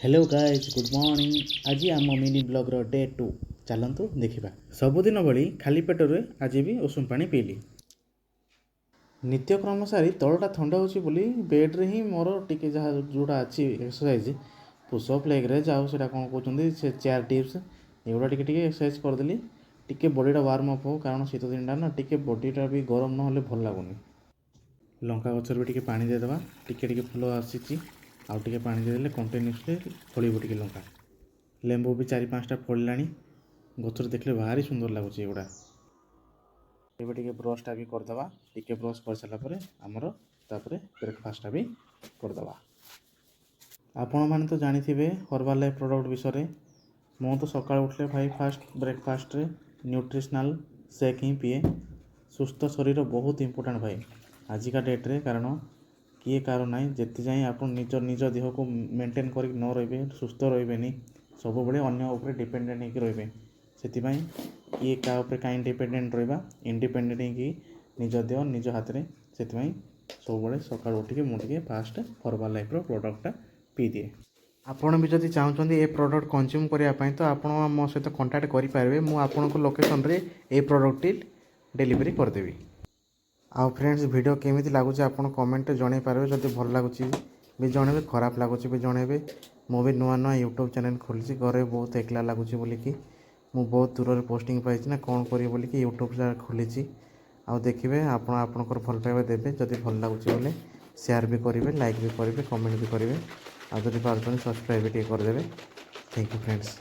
Hello guys good morning. आज आम mini blogger day 2 चलतु देखा सबुदिन भली खाली पेटर आज भी उषुम पानी पीली। नित्यक्रम सारी तलटा थंडा हो बेड्रे ही मोर टी जहाँ जोड़ा अच्छी एक्सरसाइज पुशअप लेग्रे जाओ से कौन कहते से चेयर टिप्स एगुड़ा टी एक्सरसाइज करदेली टी बडीटा वार्म अप हो कारण शीत दिन ना टी बडीटा भी गरम ना भल लगुनि। लंका गचर भी टी पानी देदेबा टी फुल आसी आउ टे पानी देदेले कंटिन्यूसली फल टे लंका लेंबू भी 4-5टा फल्ला गचर देखले भारी सुंदर लगुच। एगुड़ा टे ब्रशटा भी करदे टी ब्रश कर सारापर आमर तापर ब्रेकफास्टा भी करदे। आपण मैंने तो जानी हर्बाल लाइफ प्रोडक्ट विषय मु तो सका उठले भाई फास्ट ब्रेकफास्ट न्यूट्रिशनल शेक ही पीए। सुस्थ शरीर बहुत इंपोर्टेंट भाई आजिका डेट्रे कारण किए कार ना जिते जाए आप निज देह को मेंटेन कर न रे सुस्थ रे सब बड़े अन्य डिपेंडेंट हो रे से किए क्या कहीं डिपेंडेंट रहा इंडिपेंडेंट हो निज देह निज हाथ में से सब सका उठिक मुझे फास्ट हर्बाल लाइफ प्रोडक्टा पी दिए। आपड़ भी जब चाहते ये प्रोडक्ट कंज्यूम करने तो आप मो सहित कंटाक्ट करेंगे मुझे लोकेशन रे ये प्रोडक्ट डिलीवरी करदेवी। आउ फ्रेंड्स वीडियो केमी लगुच आप कमेंट जन पारे जब भल लगुच भी जनइबे खराब लगुच भी जनइबे। मुझे नुआ नुआ यूट्यूब चैनल खोली घरे बहुत एकला लगुच बोलिकी मु बहुत दूर पोस्टिंग पाई ना कौन करी बोलिकी यूट्यूब चैनल खोली आउ देखिए आपणकर भल पाइबा देवे जदि भल लगुच बोले शेयर भी करेंगे लाइक भी करेंगे कमेंट भी करेंगे आउ जब पार्टी सब्सक्राइब भी करदे। Thank you friends.